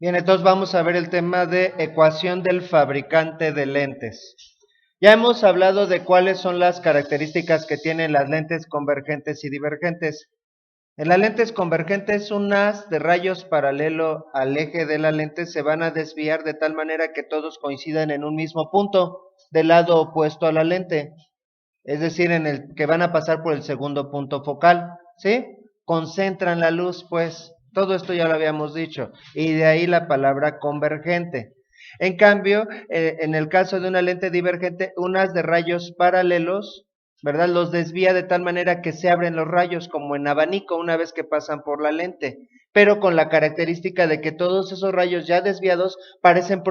Bien, entonces vamos a ver el tema de ecuación del fabricante de lentes. Ya hemos hablado de cuáles son las características que tienen las lentes convergentes y divergentes. En las lentes convergentes, un haz de rayos paralelo al eje de la lente se van a desviar de tal manera que todos coincidan en un mismo punto del lado opuesto a la lente, es decir, en el que van a pasar por el segundo punto focal, ¿sí? Concentran la luz, pues, todo esto ya lo habíamos dicho, y de ahí la palabra convergente. En cambio, en el caso de una lente divergente, un haz de rayos paralelos, ¿verdad? Los desvía de tal manera que se abren los rayos como en abanico una vez que pasan por la lente, pero con la característica de que todos esos rayos ya desviados parecen,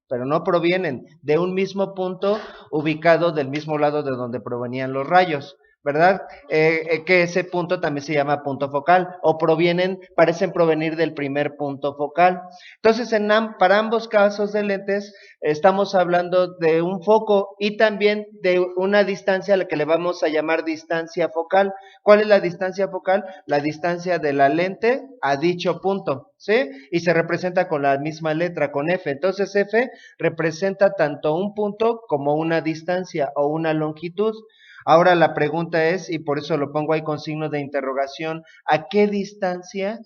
pero no provienen de un mismo punto ubicado del mismo lado de donde provenían los rayos, ¿verdad? Que ese punto también se llama punto focal, o parecen provenir del primer punto focal. Entonces, para ambos casos de lentes, estamos hablando de un foco y también de una distancia a la que le vamos a llamar distancia focal. ¿Cuál es la distancia focal? La distancia de la lente a dicho punto, ¿sí? Y se representa con la misma letra, con F. Entonces, F representa tanto un punto como una distancia o una longitud. Ahora la pregunta es, y por eso lo pongo ahí con signo de interrogación, ¿a qué distancia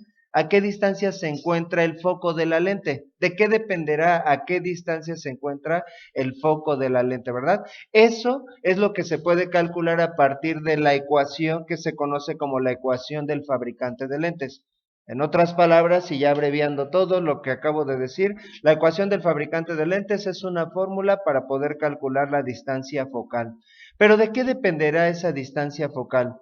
se encuentra el foco de la lente? ¿De qué dependerá a qué distancia se encuentra el foco de la lente, verdad? Eso es lo que se puede calcular a partir de la ecuación que se conoce como la ecuación del fabricante de lentes. En otras palabras, y ya abreviando todo lo que acabo de decir, la ecuación del fabricante de lentes es una fórmula para poder calcular la distancia focal. ¿Pero de qué dependerá esa distancia focal?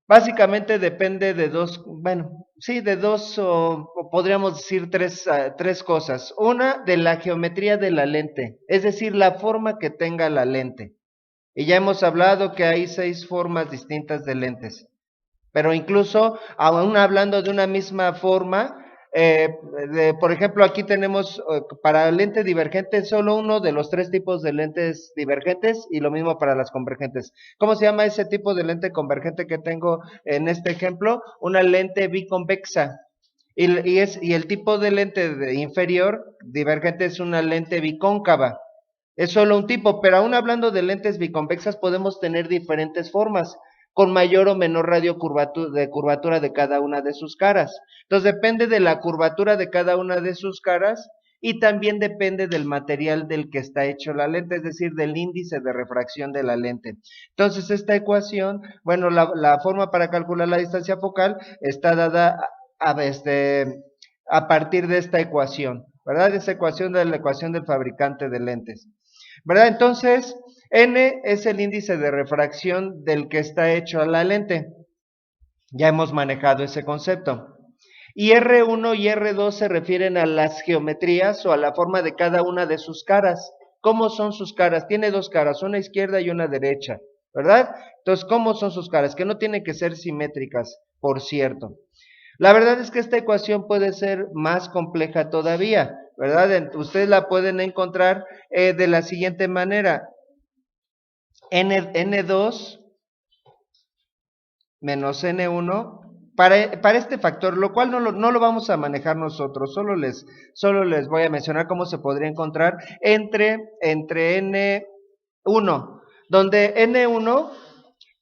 Básicamente depende de dos, bueno, sí, de dos, o podríamos decir tres cosas. Una, de la geometría de la lente, es decir, la forma que tenga la lente. Y ya hemos hablado que hay 6 formas distintas de lentes. Pero incluso, aún hablando de una misma forma, por ejemplo, aquí tenemos para lente divergente solo uno de los 3 tipos de lentes divergentes y lo mismo para las convergentes. ¿Cómo se llama ese tipo de lente convergente que tengo en este ejemplo? Una lente biconvexa. Y el tipo de lente inferior divergente es una lente bicóncava. Es solo un tipo, pero aún hablando de lentes biconvexas podemos tener diferentes formas, con mayor o menor de curvatura de cada una de sus caras. Entonces depende de la curvatura de cada una de sus caras y también depende del material del que está hecho la lente, es decir, del índice de refracción de la lente. Entonces esta ecuación, bueno, la forma para calcular la distancia focal está dada a partir de esta ecuación, ¿verdad? Esa ecuación de la ecuación del fabricante de lentes. ¿Verdad? Entonces, N es el índice de refracción del que está hecho la lente. Ya hemos manejado ese concepto. Y R1 y R2 se refieren a las geometrías o a la forma de cada una de sus caras. ¿Cómo son sus caras? Tiene 2 caras, una izquierda y una derecha, ¿verdad? Entonces, ¿cómo son sus caras? Que no tienen que ser simétricas, por cierto. La verdad es que esta ecuación puede ser más compleja todavía, ¿verdad? Ustedes la pueden encontrar de la siguiente manera. N2 menos N1 para este factor, lo cual no lo vamos a manejar nosotros, solo les voy a mencionar cómo se podría encontrar entre N1, donde N1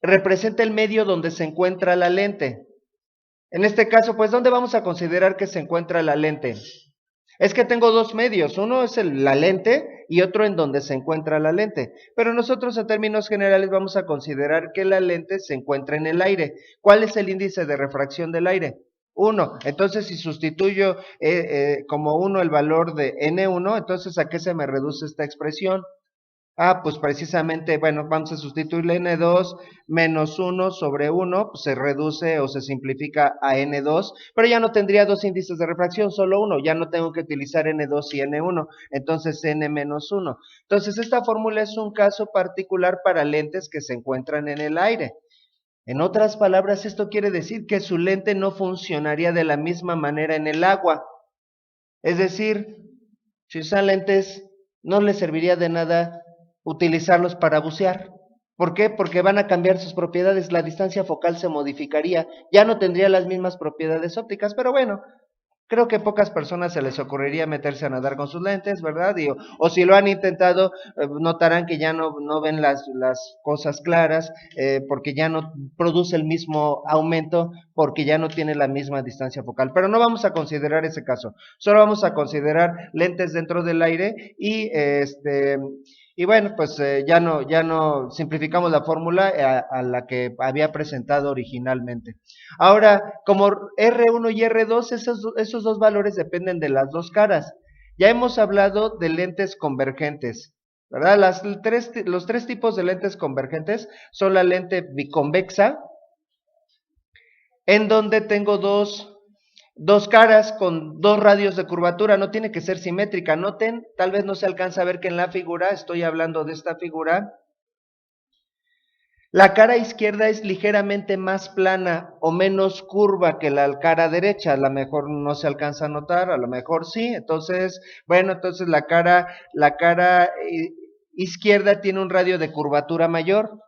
representa el medio donde se encuentra la lente. En este caso, pues, ¿dónde vamos a considerar que se encuentra la lente? Es que tengo 2 medios, uno es la lente y otro en donde se encuentra la lente. Pero nosotros en términos generales vamos a considerar que la lente se encuentra en el aire. ¿Cuál es el índice de refracción del aire? 1. Entonces, si sustituyo como 1 el valor de N1, entonces ¿a qué se me reduce esta expresión? Pues precisamente, bueno, vamos a sustituirle N2 menos 1 sobre 1, pues se reduce o se simplifica a N2, pero ya no tendría 2 índices de refracción, solo uno, ya no tengo que utilizar N2 y N1, entonces N menos 1. Entonces esta fórmula es un caso particular para lentes que se encuentran en el aire. En otras palabras, esto quiere decir que su lente no funcionaría de la misma manera en el agua. Es decir, si usan lentes, no les serviría de nada utilizarlos para bucear. ¿Por qué? Porque van a cambiar sus propiedades, la distancia focal se modificaría, ya no tendría las mismas propiedades ópticas, pero bueno, Creo que pocas personas se les ocurriría meterse a nadar con sus lentes, ¿verdad? O si lo han intentado, notarán que ya no ven las cosas claras, porque ya no produce el mismo aumento, porque ya no tiene la misma distancia focal. Pero no vamos a considerar ese caso, solo vamos a considerar lentes dentro del aire y bueno, pues ya no simplificamos la fórmula a la que había presentado originalmente. Ahora, como R1 y R2, esos dos valores dependen de las dos caras. Ya hemos hablado de lentes convergentes, ¿verdad? Los tres tipos de lentes convergentes son la lente biconvexa, en donde tengo dos caras con dos radios de curvatura, no tiene que ser simétrica. Noten, tal vez no se alcanza a ver que en la figura, estoy hablando de esta figura, la cara izquierda es ligeramente más plana o menos curva que la cara derecha. A lo mejor no se alcanza a notar, a lo mejor sí. Entonces, bueno, entonces la cara izquierda tiene un radio de curvatura mayor,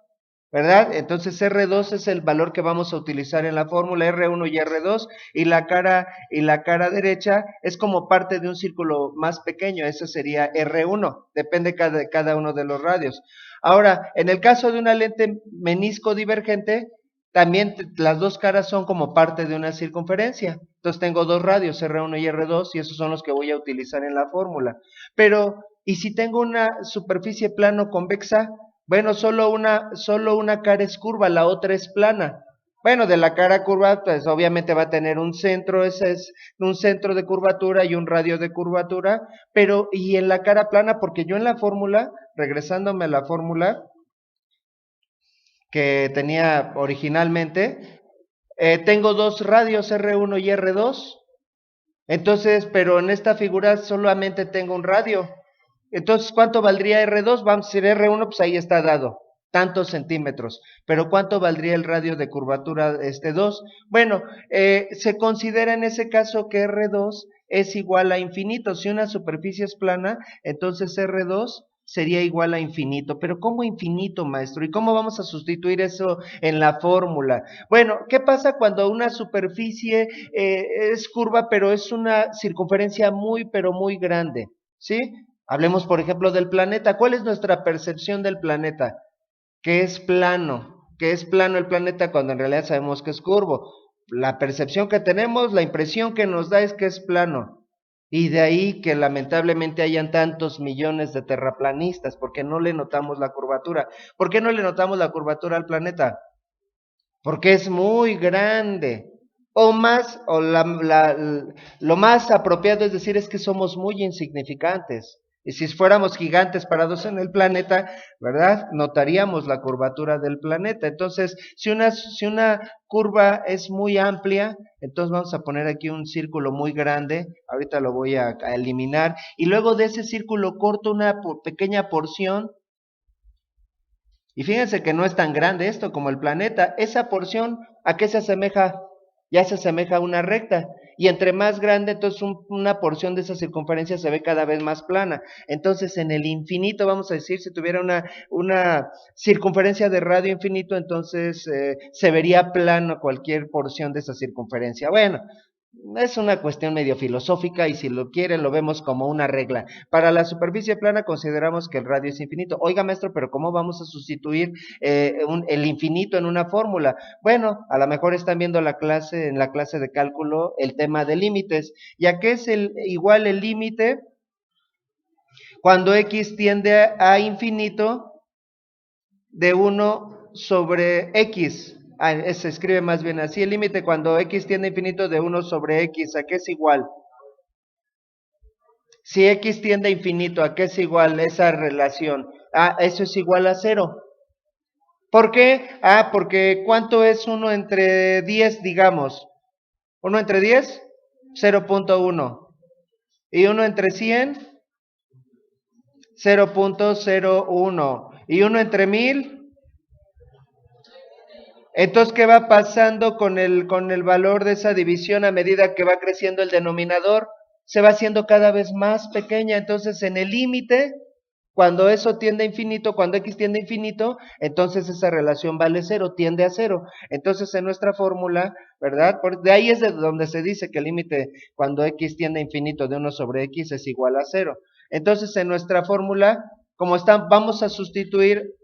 ¿verdad? Entonces R2 es el valor que vamos a utilizar en la fórmula, R1 y R2, y la cara derecha es como parte de un círculo más pequeño, ese sería R1, depende cada uno de los radios. Ahora, en el caso de una lente menisco divergente, también las dos caras son como parte de una circunferencia. Entonces tengo dos radios, R1 y R2, y esos son los que voy a utilizar en la fórmula. Pero, ¿y si tengo una superficie plano convexa? Bueno, solo una cara es curva, la otra es plana. Bueno, de la cara curva, pues obviamente va a tener un centro, ese es un centro de curvatura y un radio de curvatura, pero y en la cara plana, porque yo en la fórmula, regresándome a la fórmula que tenía originalmente, tengo dos radios R1 y R2, entonces, pero en esta figura solamente tengo un radio. Entonces, ¿cuánto valdría R2? Vamos a decir R1, pues ahí está dado, tantos centímetros. Pero ¿cuánto valdría el radio de curvatura 2? Bueno, se considera en ese caso que R2 es igual a infinito. Si una superficie es plana, entonces R2 sería igual a infinito. Pero ¿cómo infinito, maestro? ¿Y cómo vamos a sustituir eso en la fórmula? Bueno, ¿qué pasa cuando una superficie es curva, pero es una circunferencia muy, pero muy grande? ¿Sí? Hablemos, por ejemplo, del planeta. ¿Cuál es nuestra percepción del planeta? Que es plano. Que es plano el planeta cuando en realidad sabemos que es curvo. La percepción que tenemos, la impresión que nos da es que es plano. Y de ahí que lamentablemente hayan tantos millones de terraplanistas, porque no le notamos la curvatura. ¿Por qué no le notamos la curvatura al planeta? Porque es muy grande. Lo más apropiado es decir es que somos muy insignificantes. Y si fuéramos gigantes parados en el planeta, ¿verdad? Notaríamos la curvatura del planeta. Entonces, si una curva es muy amplia, entonces vamos a poner aquí un círculo muy grande. Ahorita lo voy a eliminar. Y luego de ese círculo corto una pequeña porción. Y fíjense que no es tan grande esto como el planeta. Esa porción, ¿a qué se asemeja? Ya se asemeja a una recta. Y entre más grande, entonces una porción de esa circunferencia se ve cada vez más plana. Entonces, en el infinito, vamos a decir, si tuviera una circunferencia de radio infinito, entonces se vería plano cualquier porción de esa circunferencia. Bueno, es una cuestión medio filosófica y si lo quieren lo vemos como una regla. Para la superficie plana consideramos que el radio es infinito. Oiga, maestro, pero ¿cómo vamos a sustituir el infinito en una fórmula? Bueno, a lo mejor están viendo en la clase de cálculo el tema de límites. ¿Ya qué es igual el límite? Cuando x tiende a infinito de 1 sobre x. Se escribe más bien así, el límite cuando x tiende a infinito de 1 sobre x, ¿a qué es igual? Si x tiende a infinito, ¿a qué es igual esa relación? Eso es igual a 0. ¿Por qué? Porque ¿cuánto es 1 entre 10, digamos? 1 entre 10, 0.1. Y 1 entre 100, 0.01. Y 1 entre 1000, entonces, ¿qué va pasando con el valor de esa división a medida que va creciendo el denominador? Se va haciendo cada vez más pequeña. Entonces, en el límite, Cuando eso tiende a infinito, cuando x tiende a infinito, entonces esa relación vale cero, tiende a cero. Entonces en nuestra fórmula, ¿verdad? De ahí es de donde se dice que el límite cuando x tiende a infinito de 1 sobre x es igual a cero. Entonces en nuestra fórmula, como está, vamos a sustituir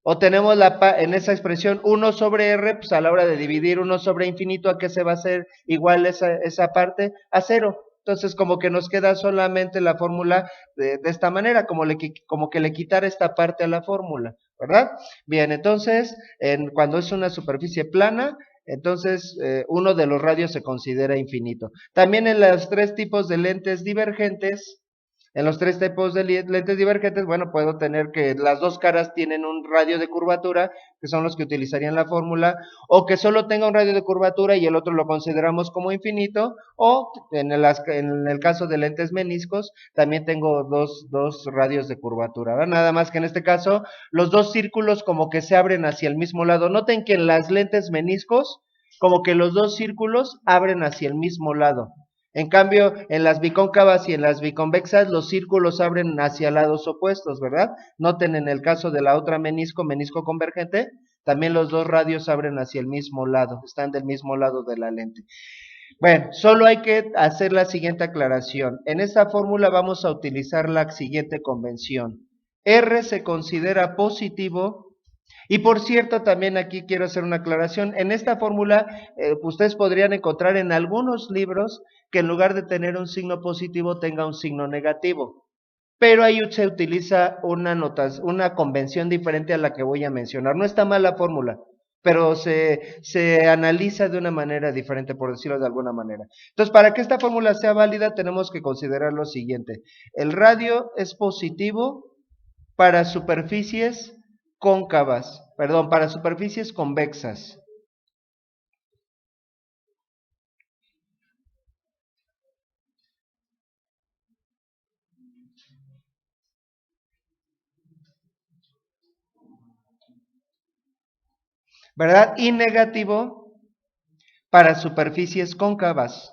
o tenemos en esa expresión 1 sobre r, pues a la hora de dividir 1 sobre infinito, ¿a qué se va a hacer igual esa parte? A cero. Entonces como que nos queda solamente la fórmula de esta manera, como que le quitar esta parte a la fórmula, ¿verdad? Bien, entonces cuando es una superficie plana, entonces uno de los radios se considera infinito. También en los tres tipos de lentes divergentes, en los tres tipos de lentes divergentes, bueno, puedo tener que las dos caras tienen un radio de curvatura, que son los que utilizarían la fórmula, o que solo tenga un radio de curvatura y el otro lo consideramos como infinito, o en el caso de lentes meniscos, también tengo dos radios de curvatura, ¿verdad? Nada más que en este caso, los dos círculos como que se abren hacia el mismo lado. Noten que en las lentes meniscos, como que los dos círculos abren hacia el mismo lado. En cambio, en las bicóncavas y en las biconvexas, los círculos abren hacia lados opuestos, ¿verdad? Noten en el caso de la otra menisco convergente, también los dos radios abren hacia el mismo lado, están del mismo lado de la lente. Bueno, solo hay que hacer la siguiente aclaración. En esta fórmula vamos a utilizar la siguiente convención. R se considera positivo. Y por cierto, también aquí quiero hacer una aclaración. En esta fórmula, ustedes podrían encontrar en algunos libros que en lugar de tener un signo positivo tenga un signo negativo. Pero ahí se utiliza una convención diferente a la que voy a mencionar. No está mal la fórmula, pero se analiza de una manera diferente, por decirlo de alguna manera. Entonces, para que esta fórmula sea válida, tenemos que considerar lo siguiente. El radio es positivo para superficies cóncavas, perdón, para superficies convexas. ¿Verdad? Y negativo para superficies cóncavas.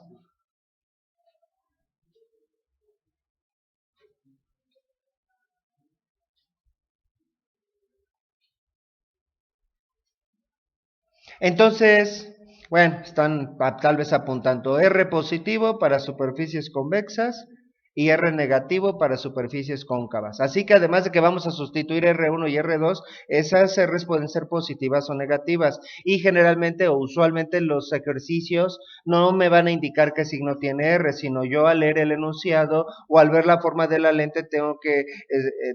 Entonces, bueno, están tal vez apuntando R positivo para superficies convexas y R negativo para superficies cóncavas. Así que además de que vamos a sustituir R1 y R2, esas R's pueden ser positivas o negativas. Y generalmente o usualmente los ejercicios no me van a indicar qué signo tiene R, sino yo al leer el enunciado o al ver la forma de la lente tengo que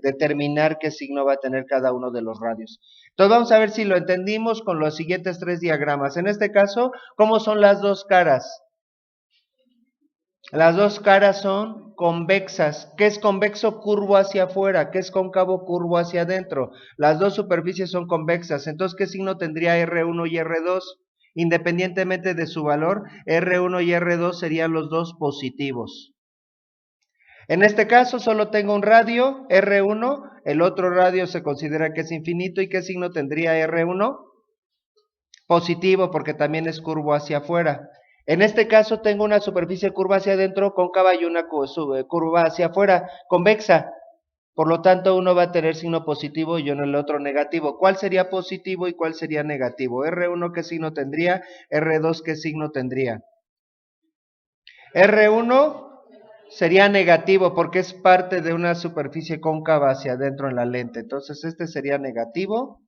determinar qué signo va a tener cada uno de los radios. Entonces vamos a ver si lo entendimos con los siguientes tres diagramas. En este caso, ¿cómo son las dos caras? Las dos caras son convexas. ¿Qué es convexo? Curvo hacia afuera. ¿Qué es cóncavo? Curvo hacia adentro. Las dos superficies son convexas. Entonces, ¿qué signo tendría R1 y R2? Independientemente de su valor, R1 y R2 serían los dos positivos. En este caso solo tengo un radio, R1, el otro radio se considera que es infinito. ¿Y qué signo tendría R1? Positivo, porque también es curvo hacia afuera. En este caso tengo una superficie curva hacia adentro, cóncava, y una curva hacia afuera, convexa. Por lo tanto, uno va a tener signo positivo y uno el otro negativo. ¿Cuál sería positivo y cuál sería negativo? R1, ¿qué signo tendría? R2, ¿qué signo tendría? R1 sería negativo porque es parte de una superficie cóncava hacia adentro en la lente. Entonces, este sería negativo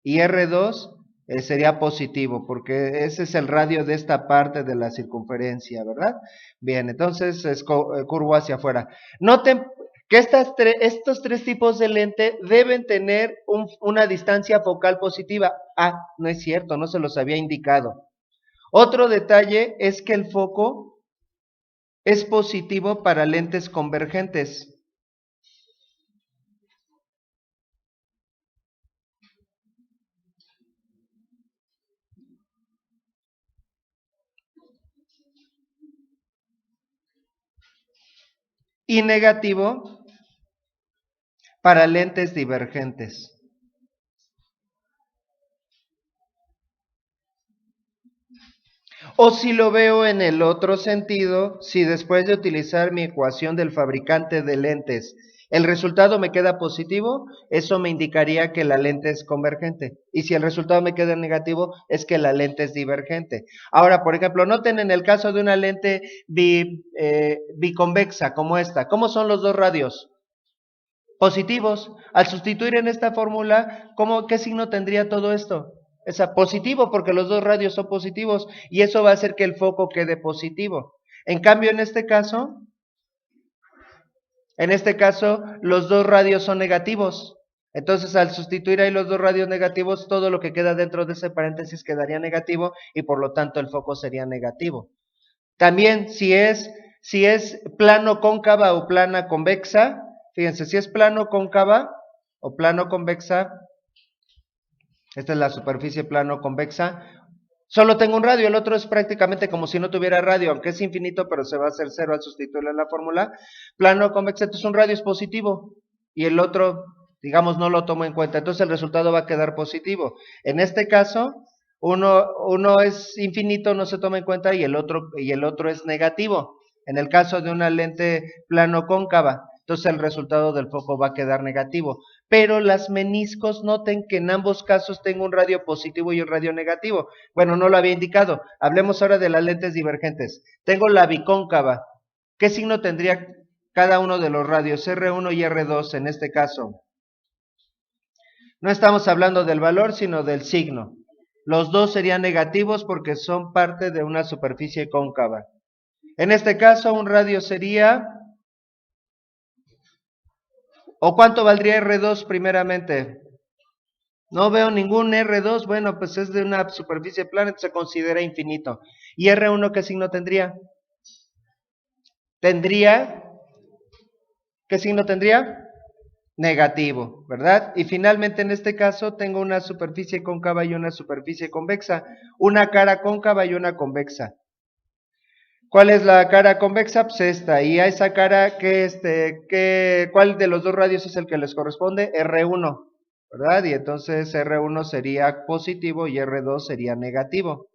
y R2 sería positivo porque ese es el radio de esta parte de la circunferencia, ¿verdad? Bien, entonces es curvo hacia afuera. Noten que estos tres tipos de lente deben tener una distancia focal positiva. Ah, no es cierto, no se los había indicado. Otro detalle es que el foco es positivo para lentes convergentes. Y negativo para lentes divergentes. O si lo veo en el otro sentido, si después de utilizar mi ecuación del fabricante de lentes El resultado me queda positivo, eso me indicaría que la lente es convergente. Y si el resultado me queda negativo, es que la lente es divergente. Ahora, por ejemplo, noten en el caso de una lente biconvexa como esta, ¿cómo son los dos radios? Positivos. Al sustituir en esta fórmula, ¿qué signo tendría todo esto? Es positivo, porque los dos radios son positivos, y eso va a hacer que el foco quede positivo. En cambio, en este caso, los dos radios son negativos. Entonces, al sustituir ahí los dos radios negativos, todo lo que queda dentro de ese paréntesis quedaría negativo y por lo tanto el foco sería negativo. También, si es plano cóncava o plana convexa, fíjense, si es plano cóncava o plano convexa, esta es la superficie plano convexa, solo tengo un radio, el otro es prácticamente como si no tuviera radio, aunque es infinito, pero se va a hacer cero al sustituirlo en la fórmula. Plano convexa, entonces un radio es positivo y el otro, digamos, no lo tomo en cuenta, entonces el resultado va a quedar positivo. En este caso, uno es infinito, no se toma en cuenta, y el otro es negativo. En el caso de una lente plano cóncava, entonces el resultado del foco va a quedar negativo. Pero las meniscos, noten que en ambos casos tengo un radio positivo y un radio negativo. Bueno, no lo había indicado. Hablemos ahora de las lentes divergentes. Tengo la bicóncava. ¿Qué signo tendría cada uno de los radios? R1 y R2 en este caso. No estamos hablando del valor, sino del signo. Los dos serían negativos porque son parte de una superficie cóncava. En este caso, un radio sería... ¿O cuánto valdría R2 primeramente? No veo ningún R2, bueno, pues es de una superficie plana, se considera infinito. ¿Y R1 qué signo tendría? ¿Qué signo tendría? Negativo, ¿verdad? Y finalmente en este caso tengo una superficie cóncava y una superficie convexa, una cara cóncava y una convexa. ¿Cuál es la cara convexa? Pues esta, y a esa cara, ¿cuál de los dos radios es el que les corresponde? R1, ¿verdad? Y entonces R1 sería positivo y R2 sería negativo.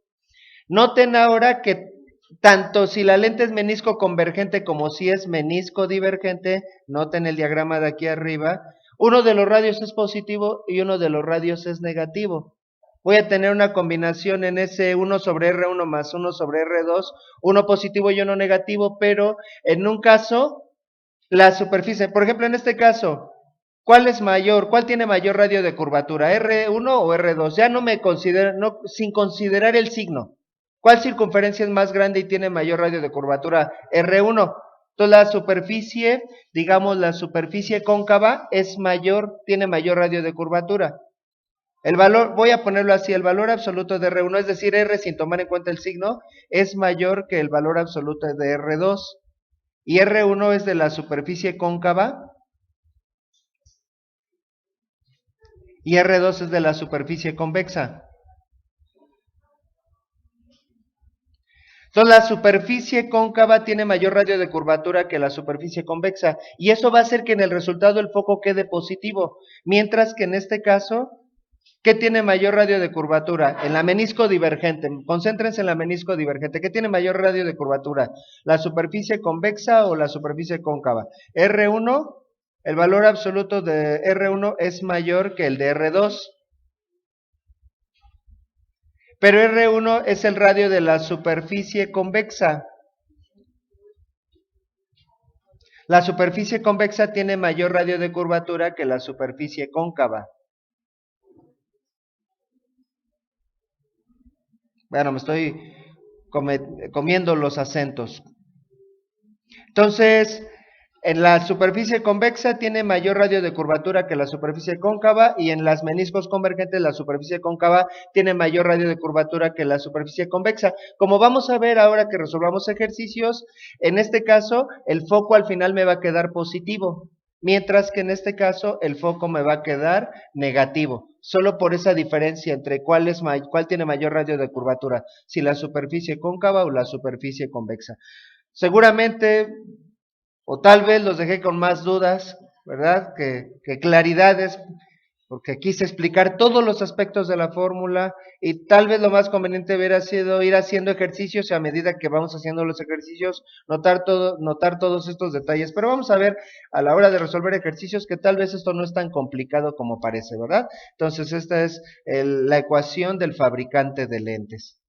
Noten ahora que tanto si la lente es menisco convergente como si es menisco divergente, noten el diagrama de aquí arriba, uno de los radios es positivo y uno de los radios es negativo. Voy a tener una combinación en ese 1 sobre R1 más 1 sobre R2, uno positivo y uno negativo, pero en un caso, la superficie, por ejemplo en este caso, ¿cuál es mayor? ¿Cuál tiene mayor radio de curvatura? ¿R1 o R2? Ya no me considero, sin considerar el signo. ¿Cuál circunferencia es más grande y tiene mayor radio de curvatura? R1. Entonces la superficie, digamos la superficie cóncava es mayor, tiene mayor radio de curvatura. El valor, voy a ponerlo así, el valor absoluto de R1, es decir, R sin tomar en cuenta el signo, es mayor que el valor absoluto de R2. Y R1 es de la superficie cóncava y R2 es de la superficie convexa. Entonces la superficie cóncava tiene mayor radio de curvatura que la superficie convexa y eso va a hacer que en el resultado el foco quede positivo, mientras que en este caso, ¿qué tiene mayor radio de curvatura? En la menisco divergente, concéntrense en la menisco divergente, ¿qué tiene mayor radio de curvatura? ¿La superficie convexa o la superficie cóncava? R1, el valor absoluto de R1 es mayor que el de R2. Pero R1 es el radio de la superficie convexa. La superficie convexa tiene mayor radio de curvatura que la superficie cóncava. Bueno, me estoy comiendo los acentos. Entonces, en la superficie convexa tiene mayor radio de curvatura que la superficie cóncava y en las meniscos convergentes la superficie cóncava tiene mayor radio de curvatura que la superficie convexa. Como vamos a ver ahora que resolvamos ejercicios, en este caso el foco al final me va a quedar positivo, mientras que en este caso el foco me va a quedar negativo, solo por esa diferencia entre cuál tiene mayor radio de curvatura, si la superficie cóncava o la superficie convexa. Seguramente, o tal vez los dejé con más dudas, ¿verdad? Que claridades, porque quise explicar todos los aspectos de la fórmula y tal vez lo más conveniente hubiera sido ir haciendo ejercicios y a medida que vamos haciendo los ejercicios notar todos estos detalles. Pero vamos a ver a la hora de resolver ejercicios que tal vez esto no es tan complicado como parece, ¿verdad? Entonces esta es la ecuación del fabricante de lentes.